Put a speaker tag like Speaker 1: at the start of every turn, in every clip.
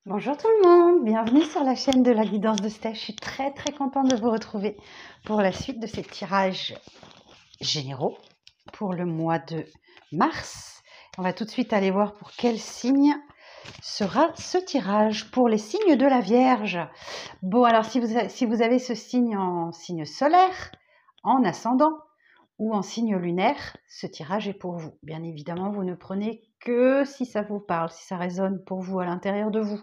Speaker 1: Bonjour tout le monde, bienvenue sur la chaîne de la guidance de Steph. Je suis très contente de vous retrouver pour la suite de ces tirages généraux pour le mois de mars. On va tout de suite aller voir pour quel signe sera ce tirage pour les signes de la Vierge. Bon, alors si vous avez ce signe en signe solaire, en ascendant ou en signe lunaire, ce tirage est pour vous. Bien évidemment, vous ne prenez que si ça vous parle, si ça résonne pour vous à l'intérieur de vous.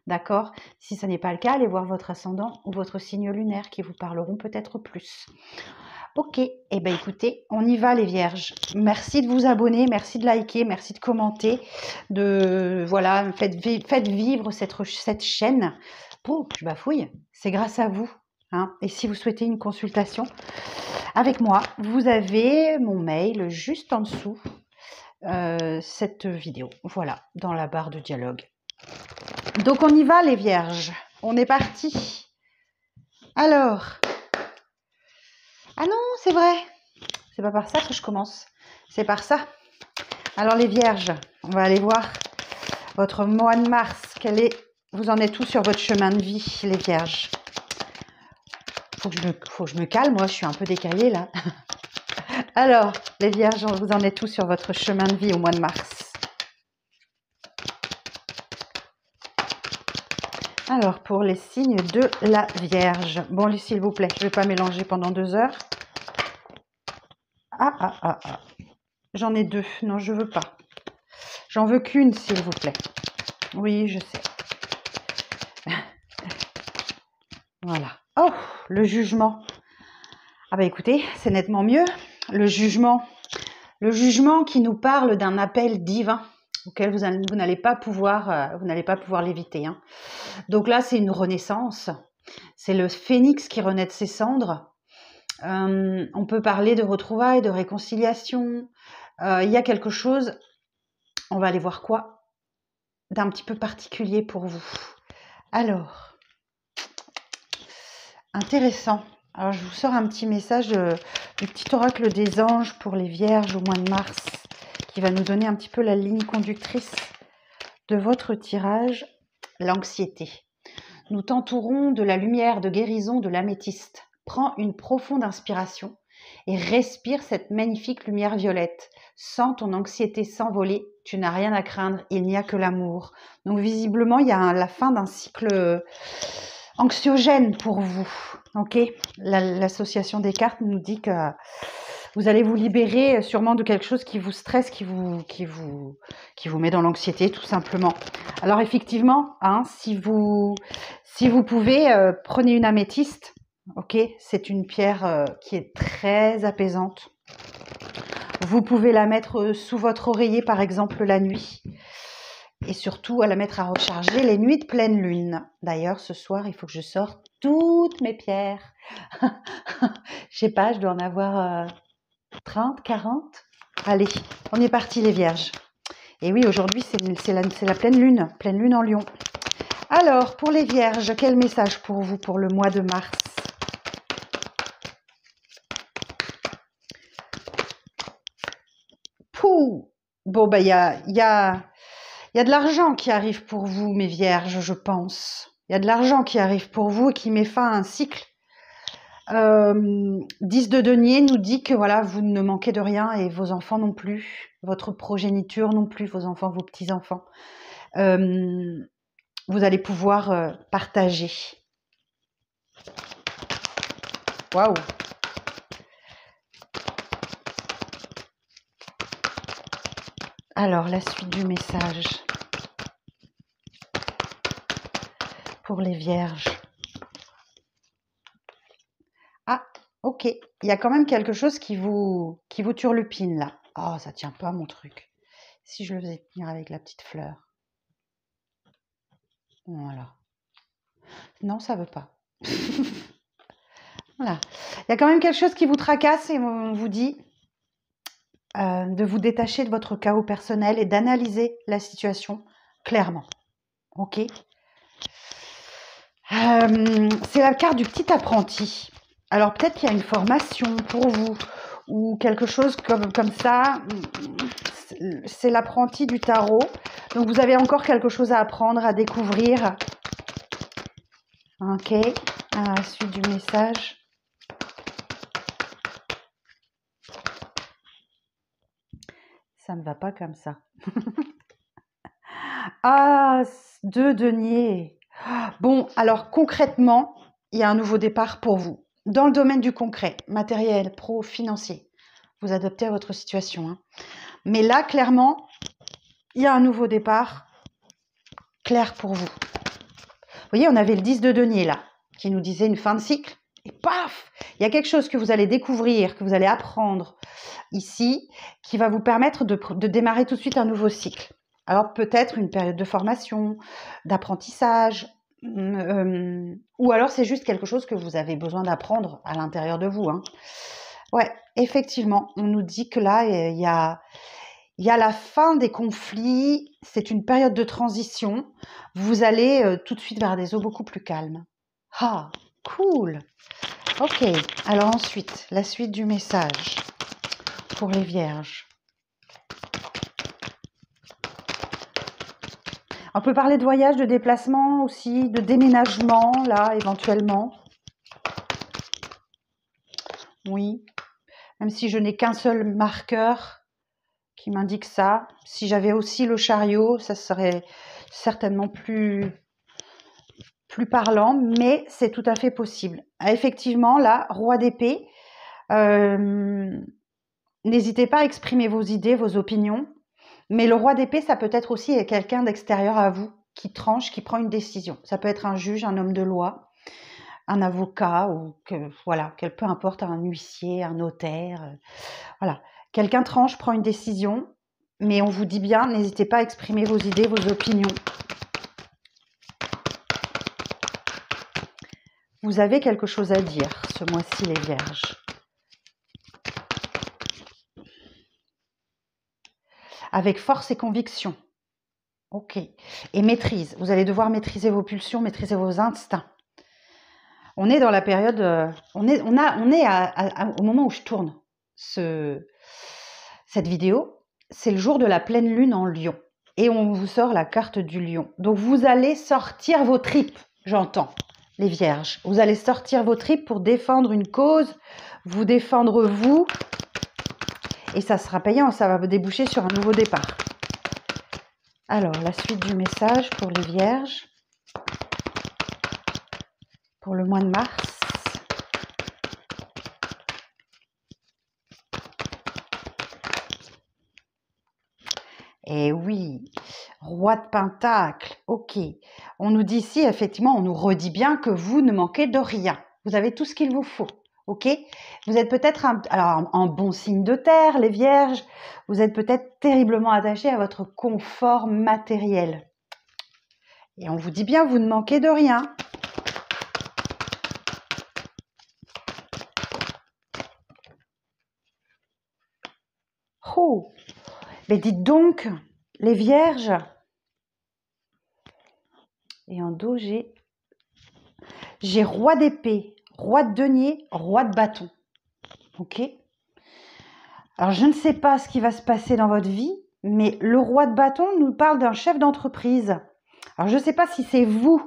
Speaker 1: D'accord? Si ce n'est pas le cas, allez voir votre ascendant ou votre signe lunaire qui vous parleront peut-être plus. Ok, eh bien écoutez, on y va les vierges. Merci de vous abonner, merci de liker, merci de commenter, voilà, faites vivre cette chaîne. Oh, je bafouille, c'est grâce à vous. Hein. Et si vous souhaitez une consultation avec moi, vous avez mon mail juste en dessous cette vidéo. Voilà, dans la barre de dialogue. Donc on y va les vierges, on est parti. Alors, ah non, c'est vrai, c'est pas par ça que je commence, c'est par ça. Alors les vierges, on va aller voir votre mois de mars, vous en êtes où sur votre chemin de vie les vierges? Faut que je me calme, moi je suis un peu décalée là. Alors les vierges, vous en êtes où sur votre chemin de vie au mois de mars? Alors, pour les signes de la Vierge. Bon, s'il vous plaît, je ne vais pas mélanger pendant 2 heures. Ah. J'en ai 2. Non, je ne veux pas. J'en veux qu'une, s'il vous plaît. Oui, je sais. Voilà. Oh, le jugement. Ah bah écoutez, c'est nettement mieux. Le jugement qui nous parle d'un appel divin auquel vous n'allez pas pouvoir l'éviter. Hein. Donc là, c'est une renaissance. C'est le phénix qui renaît de ses cendres. On peut parler de retrouvailles, de réconciliation. Il y a quelque chose, on va aller voir quoi, d'un petit peu particulier pour vous. Alors, intéressant. Alors, je vous sors un petit message du petit oracle des anges pour les vierges au mois de mars, qui va nous donner un petit peu la ligne conductrice de votre tirage, l'anxiété. Nous t'entourons de la lumière de guérison de l'améthyste. Prends une profonde inspiration et respire cette magnifique lumière violette. Sens ton anxiété s'envoler. Tu n'as rien à craindre, il n'y a que l'amour. Donc visiblement, il y a la fin d'un cycle anxiogène pour vous. Ok, l'association des cartes nous dit que vous allez vous libérer sûrement de quelque chose qui vous stresse, qui vous met dans l'anxiété tout simplement. Alors effectivement, hein, si vous pouvez, prenez une améthyste. Ok, c'est une pierre qui est très apaisante. Vous pouvez la mettre sous votre oreiller par exemple la nuit. Et surtout à la mettre à recharger les nuits de pleine lune. D'ailleurs, ce soir, il faut que je sorte toutes mes pierres. Je sais pas, je dois en avoir 30, 40. Allez, on est parti les vierges. Et oui, aujourd'hui, c'est la pleine lune en Lion. Alors, pour les vierges, quel message pour vous pour le mois de mars? Pouh! Bon, bah, il y a de l'argent qui arrive pour vous, mes vierges, je pense. Il y a de l'argent qui arrive pour vous et qui met fin à un cycle. 10 de denier nous dit que voilà, vous ne manquez de rien et vos enfants non plus, votre progéniture non plus, vos enfants, vos petits-enfants. Vous allez pouvoir partager. Waouh! Alors, la suite du message pour les vierges. Ah, ok. Il y a quand même quelque chose qui vous turlupine là. Oh, ça tient pas mon truc. Si je le faisais tenir avec la petite fleur. Voilà. Non, ça veut pas. Voilà. Il y a quand même quelque chose qui vous tracasse et on vous dit de vous détacher de votre chaos personnel et d'analyser la situation clairement. Ok. C'est la carte du petit apprenti. Alors peut-être qu'il y a une formation pour vous ou quelque chose comme ça. C'est l'apprenti du tarot. Donc, vous avez encore quelque chose à apprendre, à découvrir. Ok, à la suite du message. Ça ne va pas comme ça. Ah, 2 deniers. Bon, alors concrètement, il y a un nouveau départ pour vous. Dans le domaine du concret, matériel, pro, financier, vous adaptez à votre situation. Hein. Mais là, clairement, il y a un nouveau départ clair pour vous. Vous voyez, on avait le 10 de denier là, qui nous disait une fin de cycle. Et paf, il y a quelque chose que vous allez découvrir, que vous allez apprendre ici, qui va vous permettre de démarrer tout de suite un nouveau cycle. Alors peut-être une période de formation, d'apprentissage, ou alors c'est juste quelque chose que vous avez besoin d'apprendre à l'intérieur de vous. Hein. Ouais, effectivement, on nous dit que là, il y a la fin des conflits, c'est une période de transition. Vous allez tout de suite vers des eaux beaucoup plus calmes. Ah, cool. Ok, alors ensuite, la suite du message pour les vierges. On peut parler de voyage, de déplacement aussi, de déménagement, là, éventuellement. Oui, même si je n'ai qu'un seul marqueur qui m'indique ça. Si j'avais aussi le chariot, ça serait certainement plus parlant, mais c'est tout à fait possible. Effectivement, là, roi d'épée, n'hésitez pas à exprimer vos idées, vos opinions, mais le roi d'épée, ça peut être aussi quelqu'un d'extérieur à vous, qui tranche, qui prend une décision. Ça peut être un juge, un homme de loi, un avocat, ou voilà, peu importe, un huissier, un notaire, voilà. Quelqu'un tranche, prend une décision, mais on vous dit bien, n'hésitez pas à exprimer vos idées, vos opinions. Vous avez quelque chose à dire ce mois-ci, les vierges. Avec force et conviction. Ok. Et maîtrise. Vous allez devoir maîtriser vos pulsions, maîtriser vos instincts. On est dans la période... on est au moment où je tourne cette vidéo. C'est le jour de la pleine lune en Lion. Et on vous sort la carte du lion. Donc vous allez sortir vos tripes, j'entends, les vierges. Vous allez sortir vos tripes pour défendre une cause, vous défendre vous. Et ça sera payant, ça va déboucher sur un nouveau départ. Alors, la suite du message pour les vierges. Pour le mois de mars. Et oui, roi de pentacle, ok. On nous dit ici, effectivement, on nous redit bien que vous ne manquez de rien. Vous avez tout ce qu'il vous faut, ok. Vous êtes peut-être un bon signe de terre, les vierges. Vous êtes peut-être terriblement attachés à votre confort matériel. Et on vous dit bien, vous ne manquez de rien. Oh, mais dites donc, les vierges. Et en dos, j'ai roi d'épée, roi de denier, roi de bâton. Ok. Alors, je ne sais pas ce qui va se passer dans votre vie, mais le roi de bâton nous parle d'un chef d'entreprise. Alors, je ne sais pas si c'est vous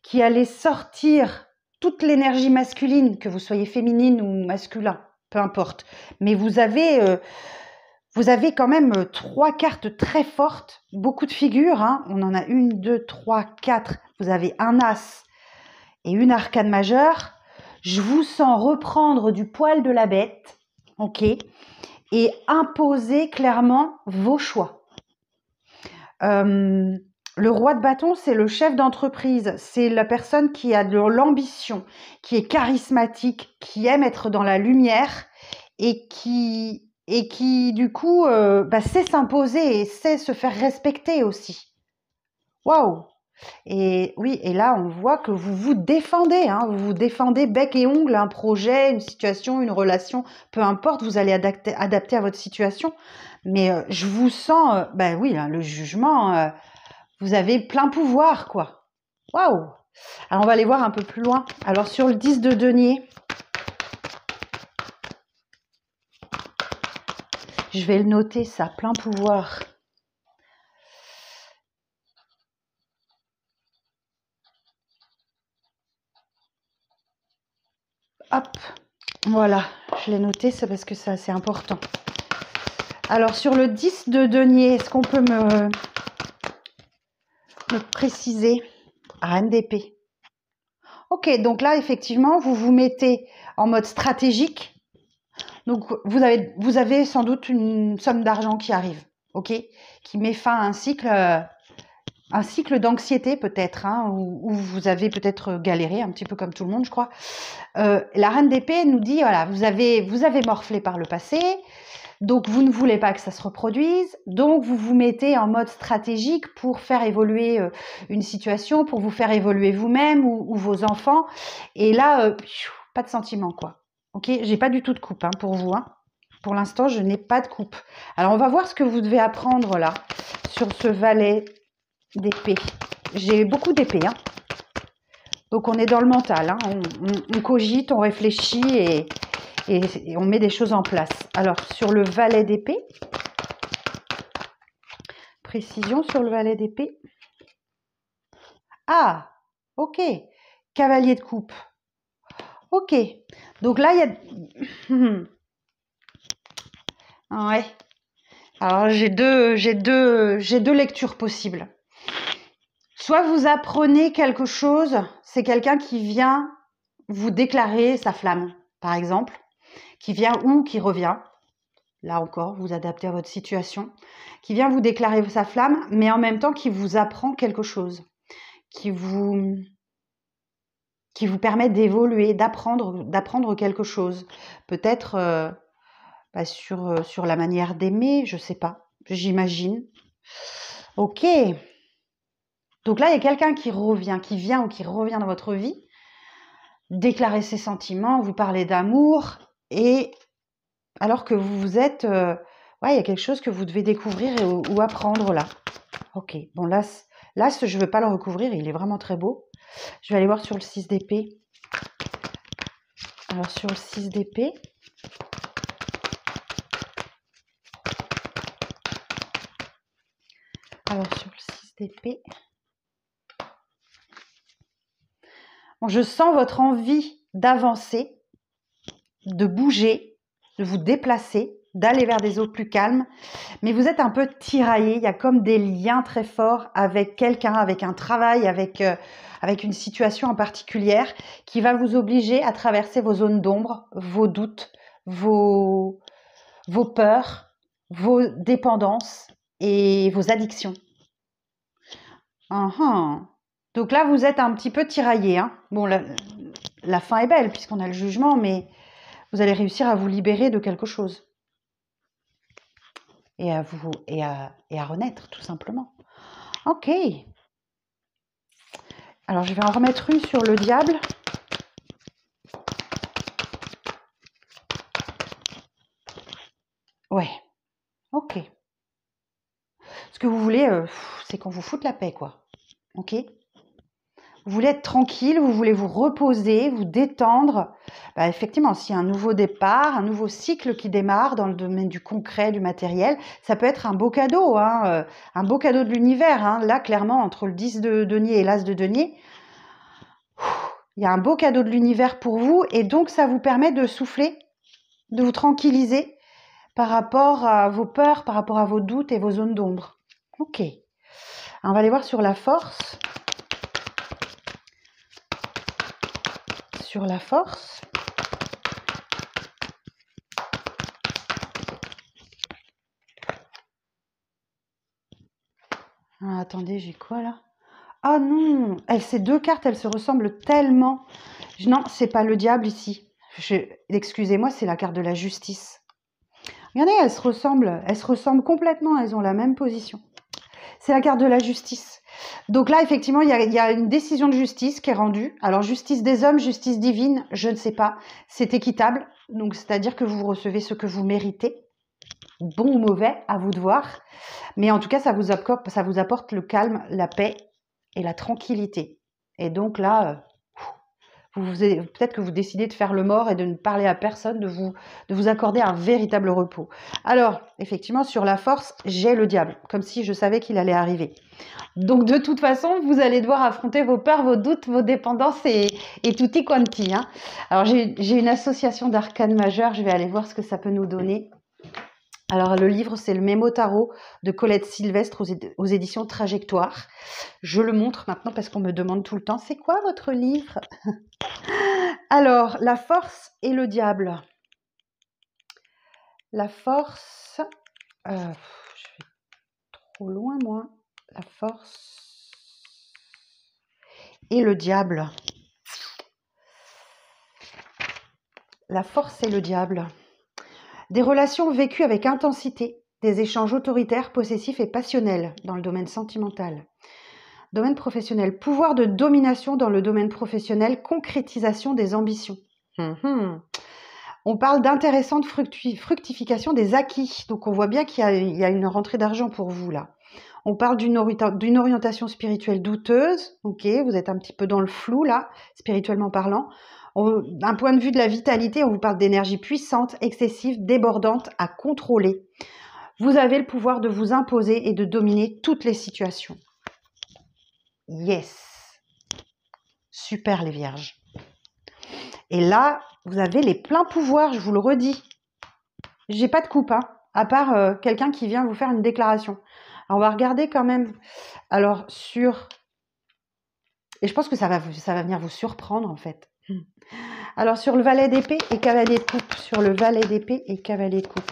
Speaker 1: qui allez sortir toute l'énergie masculine, que vous soyez féminine ou masculin, peu importe. Mais vous avez quand même 3 cartes très fortes, beaucoup de figures. Hein. On en a 1, 2, 3, 4. Vous avez un as et une arcane majeure. Je vous sens reprendre du poil de la bête, ok, et imposer clairement vos choix. Le roi de bâton, c'est le chef d'entreprise, c'est la personne qui a de l'ambition, qui est charismatique, qui aime être dans la lumière et qui du coup sait s'imposer et sait se faire respecter aussi. Waouh! Et oui, et là on voit que vous vous défendez, hein, vous vous défendez bec et ongle, un projet, une situation, une relation, peu importe, vous allez adapter à votre situation. Mais je vous sens, oui, hein, le jugement, vous avez plein pouvoir, quoi. Waouh! Alors on va aller voir un peu plus loin. Alors sur le 10 de denier, je vais le noter ça, plein pouvoir. Hop, voilà, je l'ai noté, c'est parce que c'est assez important. Alors, sur le 10 de denier, est-ce qu'on peut me préciser? Reine d'épée. Ok, donc là, effectivement, vous vous mettez en mode stratégique. Donc, vous avez sans doute une somme d'argent qui arrive, ok, qui met fin à un cycle d'anxiété peut-être, hein, où vous avez peut-être galéré, un petit peu comme tout le monde, je crois. La reine d'épée nous dit, voilà, vous avez morflé par le passé, donc vous ne voulez pas que ça se reproduise, donc vous vous mettez en mode stratégique pour faire évoluer une situation, pour vous faire évoluer vous-même ou vos enfants. Et là, pas de sentiment, quoi. Ok, j'ai pas du tout de coupe hein, pour vous. Hein. Pour l'instant, je n'ai pas de coupe. Alors, on va voir ce que vous devez apprendre là sur ce valet d'épée. J'ai beaucoup d'épées. Hein. Donc, on est dans le mental. Hein. On cogite, on réfléchit et on met des choses en place. Alors, sur le valet d'épée, précision sur le valet d'épée. Ah, ok. Cavalier de coupe. Ok. Donc là, il y a... ouais. Alors, j'ai deux lectures possibles. Soit vous apprenez quelque chose, c'est quelqu'un qui vient vous déclarer sa flamme, par exemple, qui vient ou qui revient. Là encore, vous adaptez à votre situation, qui vient vous déclarer sa flamme, mais en même temps qui vous apprend quelque chose, qui vous permet d'évoluer, d'apprendre quelque chose. Peut-être sur la manière d'aimer, je sais pas, j'imagine. Ok. Donc là, il y a quelqu'un qui vient ou qui revient dans votre vie, déclarer ses sentiments, vous parler d'amour, et alors que vous êtes... il y a quelque chose que vous devez découvrir ou apprendre là. Ok, bon là je ne veux pas le recouvrir, il est vraiment très beau. Je vais aller voir sur le 6 d'épée. Alors sur le 6 d'épée... Alors sur le 6 d'épée... Bon, je sens votre envie d'avancer, de bouger, de vous déplacer, d'aller vers des eaux plus calmes, mais vous êtes un peu tiraillé, il y a comme des liens très forts avec quelqu'un, avec un travail, avec une situation en particulière qui va vous obliger à traverser vos zones d'ombre, vos doutes, vos peurs, vos dépendances et vos addictions. Donc là, vous êtes un petit peu tiraillé. Hein. Bon, la fin est belle puisqu'on a le jugement, mais vous allez réussir à vous libérer de quelque chose. Et à renaître, tout simplement. Ok. Alors, je vais en remettre une sur le diable. Ouais. Ok. Ce que vous voulez, c'est qu'on vous foute la paix, quoi. Ok ? Vous voulez être tranquille, vous voulez vous reposer, vous détendre. Effectivement, s'il y a un nouveau départ, un nouveau cycle qui démarre dans le domaine du concret, du matériel, ça peut être un beau cadeau, hein, un beau cadeau de l'univers. Hein. Là, clairement, entre le 10 de denier et l'as de denier, il y a un beau cadeau de l'univers pour vous et donc ça vous permet de souffler, de vous tranquilliser par rapport à vos peurs, par rapport à vos doutes et vos zones d'ombre. Ok. On va aller voir sur la force. Sur la force. Ah, attendez, j'ai quoi là? Ah non, ces deux cartes, elles se ressemblent tellement. Non, c'est pas le diable ici. Excusez-moi, c'est la carte de la justice. Regardez, elles se ressemblent complètement, elles ont la même position. C'est la carte de la justice. Donc là, effectivement, il y a une décision de justice qui est rendue. Alors, justice des hommes, justice divine, je ne sais pas. C'est équitable. Donc, c'est-à-dire que vous recevez ce que vous méritez. Bon ou mauvais, à vous de voir. Mais en tout cas, ça vous apporte le calme, la paix et la tranquillité. Et donc là, Peut-être que vous décidez de faire le mort et de ne parler à personne, de vous accorder un véritable repos. Alors, effectivement, sur la force, j'ai le diable, comme si je savais qu'il allait arriver. Donc, de toute façon, vous allez devoir affronter vos peurs, vos doutes, vos dépendances et tutti quanti. Hein. Alors, j'ai une association d'arcanes majeures. Je vais aller voir ce que ça peut nous donner. Alors, le livre, c'est le Mémo Tarot de Colette Sylvestre aux éditions Trajectoire. Je le montre maintenant parce qu'on me demande tout le temps, c'est quoi votre livre? Alors, la force et le diable. La force... je vais trop loin, moi. La force et le diable. La force et le diable. Des relations vécues avec intensité, des échanges autoritaires, possessifs et passionnels dans le domaine sentimental. Domaine professionnel, pouvoir de domination dans le domaine professionnel, concrétisation des ambitions. On parle d'intéressante fructification des acquis. Donc on voit bien qu'il y a une rentrée d'argent pour vous là. On parle d'une orientation spirituelle douteuse. Ok, vous êtes un petit peu dans le flou là, spirituellement parlant. D'un point de vue de la vitalité, on vous parle d'énergie puissante, excessive, débordante, à contrôler. Vous avez le pouvoir de vous imposer et de dominer toutes les situations. Yes. Super les vierges. Et là, vous avez les pleins pouvoirs, je vous le redis. J'ai pas de coupe, hein, à part quelqu'un qui vient vous faire une déclaration. Alors, on va regarder quand même. Alors, et je pense que ça va venir vous surprendre, en fait. Alors, sur le valet d'épée et cavalier de coupe. Sur le valet d'épée et cavalier de coupe.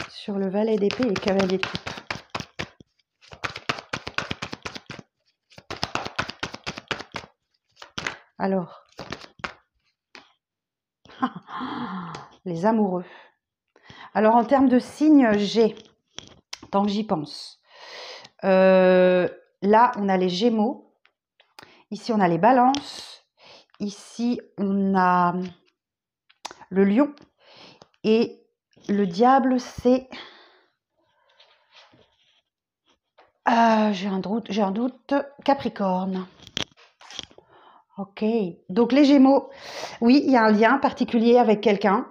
Speaker 1: Sur le valet d'épée et cavalier de coupe. Alors, les amoureux. Alors, en termes de signes, j'ai, tant que j'y pense, là, on a les Gémeaux. Ici, on a les Balances. Ici, on a le Lion. Et le Diable, c'est... j'ai un doute. Capricorne. Ok. Donc, les Gémeaux, oui, il y a un lien particulier avec quelqu'un.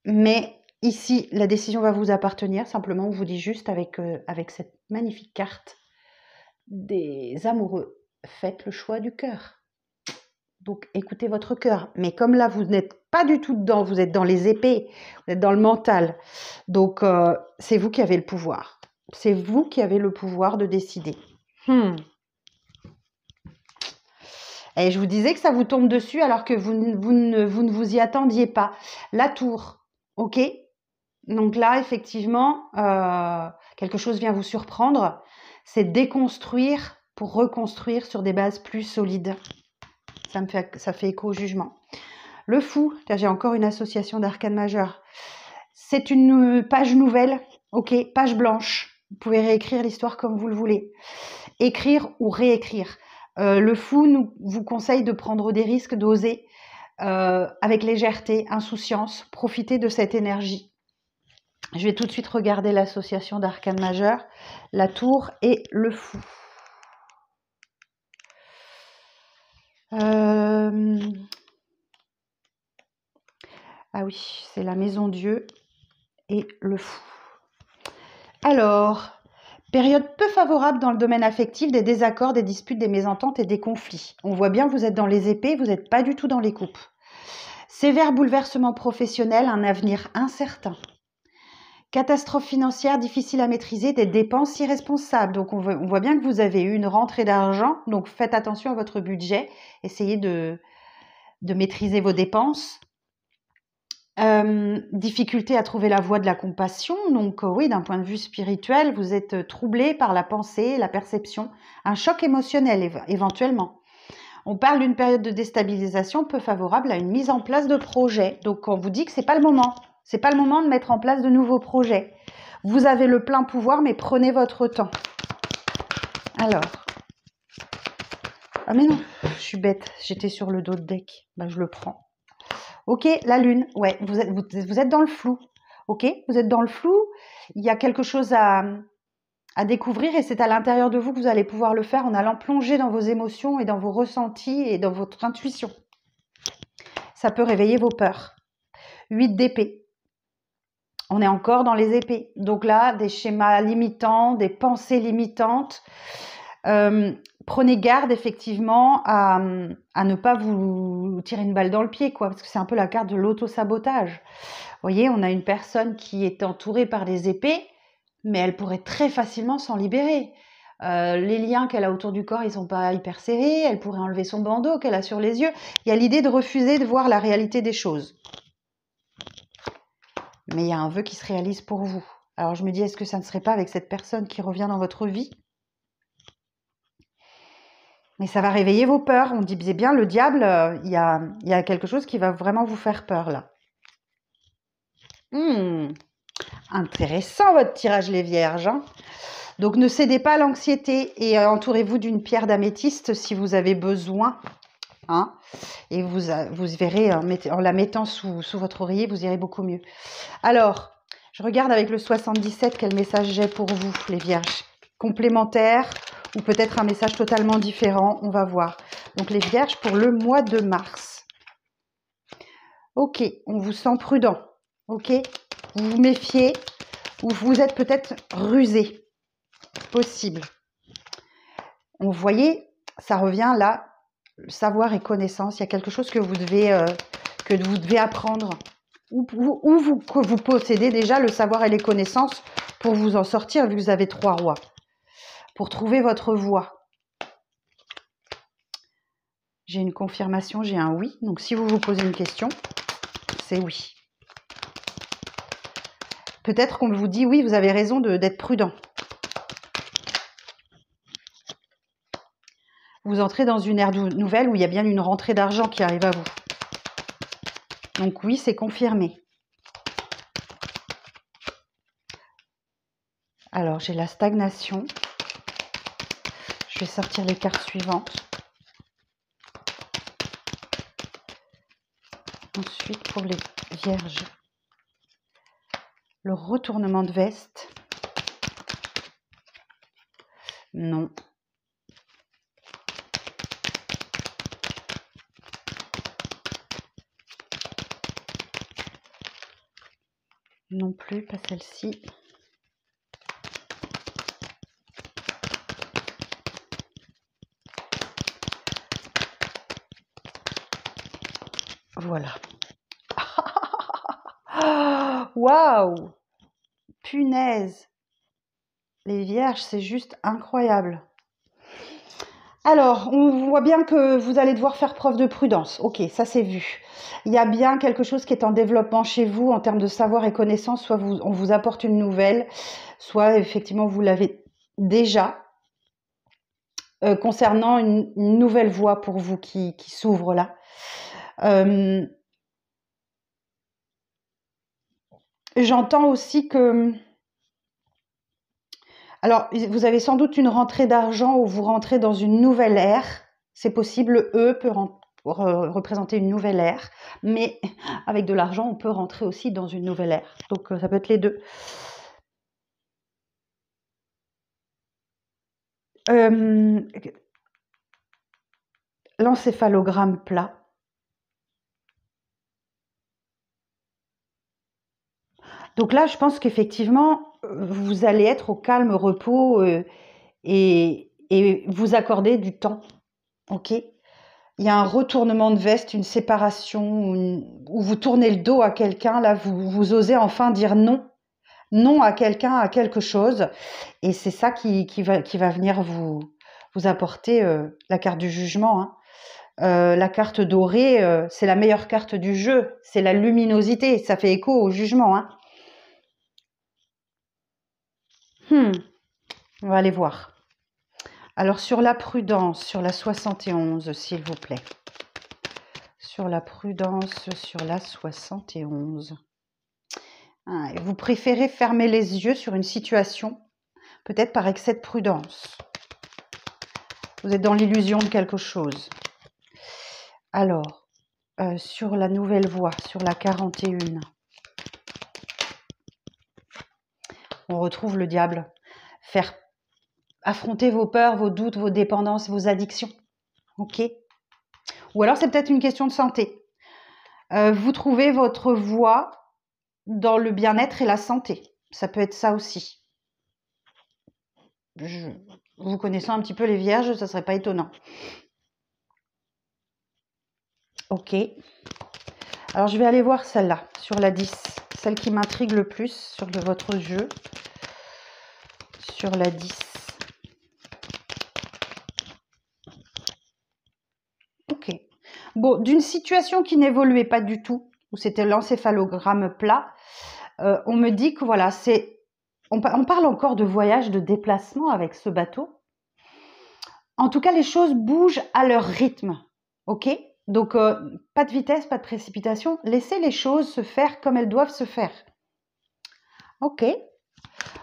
Speaker 1: Mais ici, la décision va vous appartenir. Simplement, on vous dit juste avec cette magnifique carte des amoureux. Faites le choix du cœur. Donc, écoutez votre cœur. Mais comme là, vous n'êtes pas du tout dedans, vous êtes dans les épées, vous êtes dans le mental. Donc, c'est vous qui avez le pouvoir. C'est vous qui avez le pouvoir de décider. Et je vous disais que ça vous tombe dessus alors que vous ne vous y attendiez pas. La tour, ok? Donc là, effectivement, quelque chose vient vous surprendre. C'est déconstruire pour reconstruire sur des bases plus solides. Ça fait écho au jugement. Le fou, j'ai encore une association d'arcanes majeures. C'est une page nouvelle, ok, page blanche. Vous pouvez réécrire l'histoire comme vous le voulez. Écrire ou réécrire. Le fou vous conseille de prendre des risques, d'oser, avec légèreté, insouciance, profiter de cette énergie. Je vais tout de suite regarder l'association d'arcanes majeures, la tour et le fou. Ah oui, c'est la maison Dieu et le fou. Alors, période peu favorable dans le domaine affectif, des désaccords, des disputes, des mésententes et des conflits. On voit bien que vous êtes dans les épées, vous n'êtes pas du tout dans les coupes. Sévère bouleversement professionnel, un avenir incertain. Catastrophe financière difficile à maîtriser, des dépenses irresponsables. Donc, on voit bien que vous avez eu une rentrée d'argent. Donc, faites attention à votre budget. Essayez de maîtriser vos dépenses. Difficulté à trouver la voie de la compassion. Donc, oui, d'un point de vue spirituel, vous êtes troublé par la pensée, la perception. Un choc émotionnel, éventuellement. On parle d'une période de déstabilisation peu favorable à une mise en place de projets. Donc, on vous dit que ce n'est pas le moment. Ce n'est pas le moment de mettre en place de nouveaux projets. Vous avez le plein pouvoir, mais prenez votre temps. Alors. Ah mais non, je suis bête. J'étais sur le dos de deck. Ben, je le prends. Ok, la lune. Ouais, vous êtes dans le flou. Ok, vous êtes dans le flou. Il y a quelque chose à à découvrir et c'est à l'intérieur de vous que vous allez pouvoir le faire en allant plonger dans vos émotions et dans vos ressentis et dans votre intuition. Ça peut réveiller vos peurs. 8 d'épée. On est encore dans les épées. Donc là, des schémas limitants, des pensées limitantes. Prenez garde effectivement à ne pas vous tirer une balle dans le pied, quoi, parce que c'est un peu la carte de l'auto-sabotage. Vous voyez, on a une personne qui est entourée par des épées, mais elle pourrait très facilement s'en libérer. Les liens qu'elle a autour du corps, ils sont pas hyper serrés, elle pourrait enlever son bandeau qu'elle a sur les yeux. Il y a l'idée de refuser de voir la réalité des choses. Mais il y a un vœu qui se réalise pour vous. Alors je me dis, est-ce que ça ne serait pas avec cette personne qui revient dans votre vie? Mais ça va réveiller vos peurs. On dit bien, le diable, il y a quelque chose qui va vraiment vous faire peur là. Intéressant votre tirage les vierges. Hein. Donc ne cédez pas à l'anxiété et entourez-vous d'une pierre d'améthyste si vous avez besoin. Hein. Et vous verrez, en la mettant sous votre oreiller, vous irez beaucoup mieux. Alors, je regarde avec le 77 quel message j'ai pour vous, les vierges. Complémentaire ou peut-être un message totalement différent, on va voir. Donc les vierges pour le mois de mars. Ok, on vous sent prudent. Ok, vous vous méfiez ou vous êtes peut-être rusé. Possible. On voyez, ça revient là, savoir et connaissance. Il y a quelque chose que vous devez apprendre ou que vous possédez déjà le savoir et les connaissances pour vous en sortir vu que vous avez 3 rois. Pour trouver votre voie. J'ai une confirmation, j'ai un oui. Donc si vous vous posez une question, c'est oui. Peut-être qu'on vous dit oui, vous avez raison d'être prudent. Vous entrez dans une ère nouvelle où il y a bien une rentrée d'argent qui arrive à vous. Donc oui, c'est confirmé. Alors, j'ai la stagnation. Je vais sortir les cartes suivantes. Ensuite, pour les vierges, le retournement de veste. Non. Non plus, pas celle-ci. Voilà. Waouh! Punaise! Les vierges, c'est juste incroyable. Alors, on voit bien que vous allez devoir faire preuve de prudence. Ok, ça c'est vu. Il y a bien quelque chose qui est en développement chez vous en termes de savoir et connaissance. Soit on vous apporte une nouvelle, soit effectivement vous l'avez déjà. Concernant une nouvelle voie pour vous qui s'ouvre là. J'entends aussi que... Alors, vous avez sans doute une rentrée d'argent où vous rentrez dans une nouvelle ère. C'est possible, E peut représenter une nouvelle ère, mais avec de l'argent, on peut rentrer aussi dans une nouvelle ère. Donc, ça peut être les deux. L'encéphalogramme plat. Donc là, je pense qu'effectivement, vous allez être au calme, au repos et vous accorder du temps. Ok ? Il y a un retournement de veste, une séparation, où vous tournez le dos à quelqu'un. Là, vous osez enfin dire non. Non à quelqu'un, à quelque chose. Et c'est ça qui va venir vous apporter la carte du jugement. Hein. La carte dorée, c'est la meilleure carte du jeu. C'est la luminosité. Ça fait écho au jugement. Hein. On va aller voir. Alors, sur la prudence, sur la 71, s'il vous plaît. Sur la prudence, sur la 71. Vous préférez fermer les yeux sur une situation, peut-être par excès de prudence. Vous êtes dans l'illusion de quelque chose. Alors, sur la nouvelle voie, sur la 41, on retrouve le diable. Faire affronter vos peurs, vos doutes, vos dépendances, vos addictions. Ok? Ou alors c'est peut-être une question de santé. Vous trouvez votre voie dans le bien-être et la santé. Ça peut être ça aussi. Vous connaissez un petit peu les vierges, ça serait pas étonnant. Ok. Alors je vais aller voir celle-là, sur la 10. Celle qui m'intrigue le plus sur votre jeu. Sur la 10. Ok. Bon, d'une situation qui n'évoluait pas du tout, où c'était l'encéphalogramme plat, on me dit que voilà, on parle encore de voyage, de déplacement avec ce bateau. En tout cas, les choses bougent à leur rythme, ok? Donc, pas de vitesse, pas de précipitation. Laissez les choses se faire comme elles doivent se faire. Ok.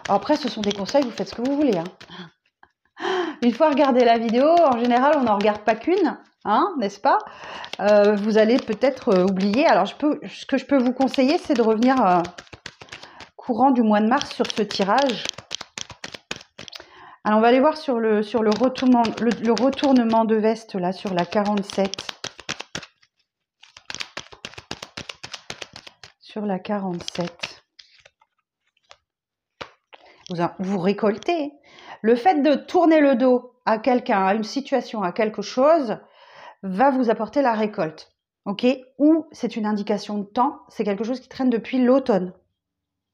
Speaker 1: Après, ce sont des conseils, vous faites ce que vous voulez. Hein. Une fois regardé la vidéo, en général, on n'en regarde pas qu'une, hein, n'est-ce pas? Vous allez peut-être oublier. Alors, ce que je peux vous conseiller, c'est de revenir courant du mois de mars sur ce tirage. Alors, on va aller voir sur le retournement de veste, là, sur la 47. Sur la 47. Vous récoltez. Le fait de tourner le dos à quelqu'un, à une situation, à quelque chose, va vous apporter la récolte. Ok? Ou c'est une indication de temps, c'est quelque chose qui traîne depuis l'automne.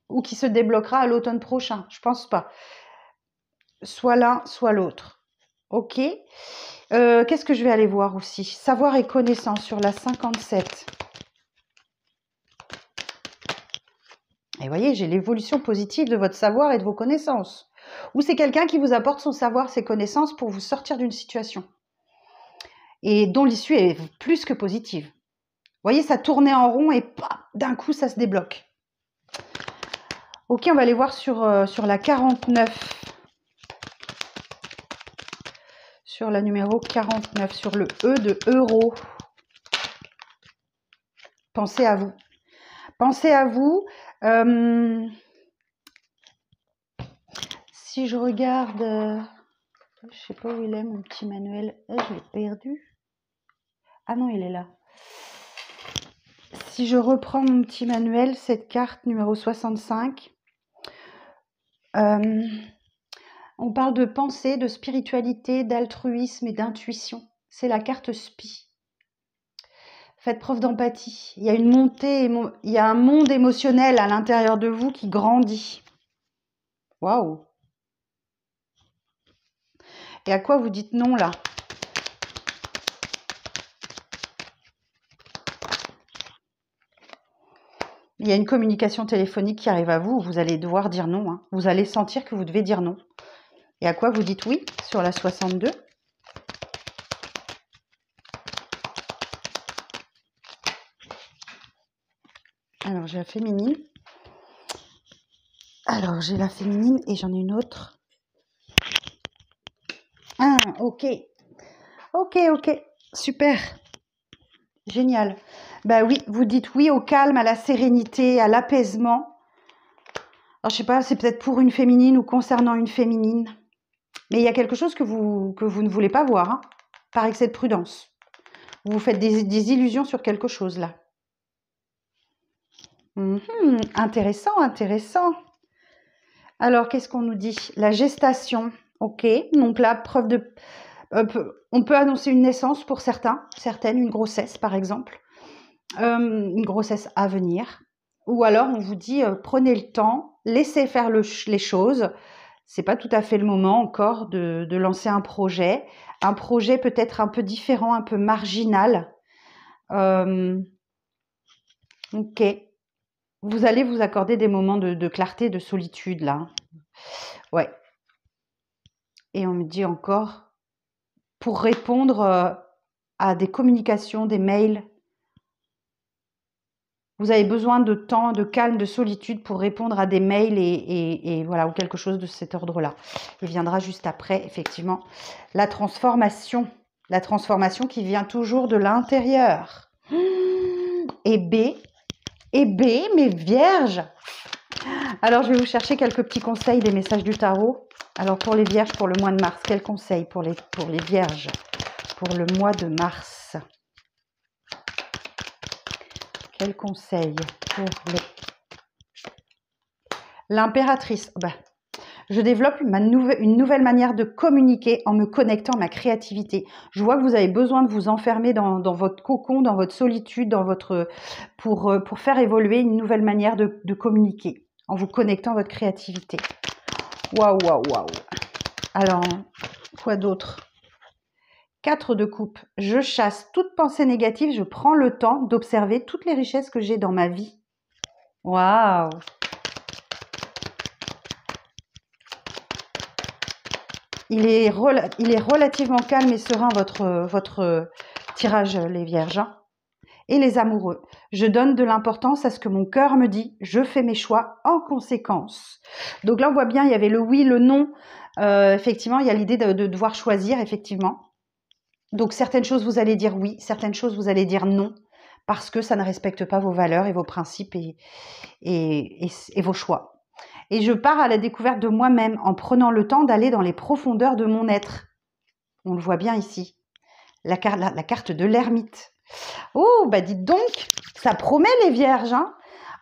Speaker 1: Ou qui se débloquera à l'automne prochain. Je pense pas. Soit l'un, soit l'autre. Ok? Qu'est-ce que je vais aller voir aussi? Savoir et connaissance sur la 57. Et voyez, j'ai l'évolution positive de votre savoir et de vos connaissances. Ou c'est quelqu'un qui vous apporte son savoir, ses connaissances pour vous sortir d'une situation. Et dont l'issue est plus que positive. Vous voyez, ça tournait en rond et d'un coup, ça se débloque. Ok, on va aller voir sur la 49. Sur la numéro 49, sur le E de euro. Pensez à vous. Pensez à vous. Si je regarde, je sais pas où il est mon petit manuel. Je l'ai perdu. Ah non, il est là. Si je reprends mon petit manuel, cette carte numéro 65, on parle de pensée, de spiritualité, d'altruisme et d'intuition. C'est la carte SPI. Faites preuve d'empathie. Il y a une montée, il y a un monde émotionnel à l'intérieur de vous qui grandit. Waouh! Et à quoi vous dites non là? Il y a une communication téléphonique qui arrive à vous, vous allez devoir dire non. Hein. Vous allez sentir que vous devez dire non. Et à quoi vous dites oui sur la 62? Alors, j'ai la féminine. Alors, j'ai la féminine et j'en ai une autre. Ah, ok. Ok, ok. Super. Génial. Bah oui, vous dites oui au calme, à la sérénité, à l'apaisement. Alors, je sais pas, c'est peut-être pour une féminine ou concernant une féminine. Mais il y a quelque chose que vous ne voulez pas voir, hein, par excès de prudence. Vous faites des illusions sur quelque chose, là. Intéressant, intéressant. Alors, qu'est-ce qu'on nous dit? La gestation. Ok, donc là, preuve de... on peut annoncer une naissance pour certaines, une grossesse, par exemple. Une grossesse à venir. Ou alors, on vous dit, prenez le temps, laissez faire les choses. C'est pas tout à fait le moment encore de lancer un projet. Un projet peut-être un peu différent, un peu marginal. Ok. Vous allez vous accorder des moments de clarté, de solitude, là. Ouais. Et on me dit encore, pour répondre à des communications, des mails, vous avez besoin de temps, de calme, de solitude pour répondre à des mails et voilà, ou quelque chose de cet ordre-là. Il viendra juste après, effectivement, la transformation. La transformation qui vient toujours de l'intérieur. Et B, mes vierges. Alors, je vais vous chercher quelques petits conseils des messages du tarot. Alors pour les vierges, pour le mois de mars, quel conseil pour les vierges pour le mois de mars? Quel conseil pour l'impératrice? Je développe une nouvelle manière de communiquer en me connectant à ma créativité. Je vois que vous avez besoin de vous enfermer dans votre cocon, dans votre solitude, pour faire évoluer une nouvelle manière de communiquer en vous connectant à votre créativité. Waouh, waouh, waouh. Alors, quoi d'autre? 4 de coupe. Je chasse toute pensée négative. Je prends le temps d'observer toutes les richesses que j'ai dans ma vie. Waouh. Il est relativement calme et serein, votre tirage, les vierges. Hein. Et les amoureux. Je donne de l'importance à ce que mon cœur me dit. Je fais mes choix en conséquence. Donc là, on voit bien, il y avait le oui, le non. Effectivement, il y a l'idée de devoir choisir, effectivement. Donc, certaines choses, vous allez dire oui. Certaines choses, vous allez dire non. Parce que ça ne respecte pas vos valeurs et vos principes et vos choix. Et je pars à la découverte de moi-même en prenant le temps d'aller dans les profondeurs de mon être. On le voit bien ici. La carte de l'ermite. Oh, dites donc, ça promet les vierges. Hein.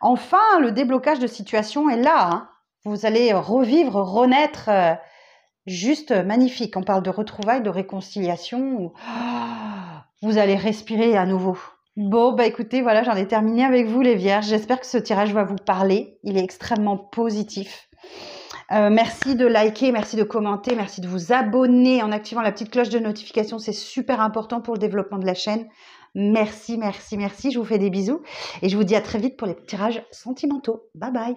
Speaker 1: Enfin, le déblocage de situation est là. Hein. Vous allez revivre, renaître. Juste magnifique. On parle de retrouvailles, de réconciliation. Vous allez respirer à nouveau. Bon, écoutez, voilà, j'en ai terminé avec vous les vierges. J'espère que ce tirage va vous parler. Il est extrêmement positif. Merci de liker, merci de commenter, merci de vous abonner en activant la petite cloche de notification. C'est super important pour le développement de la chaîne. Merci, merci, merci. Je vous fais des bisous et je vous dis à très vite pour les tirages sentimentaux. Bye bye.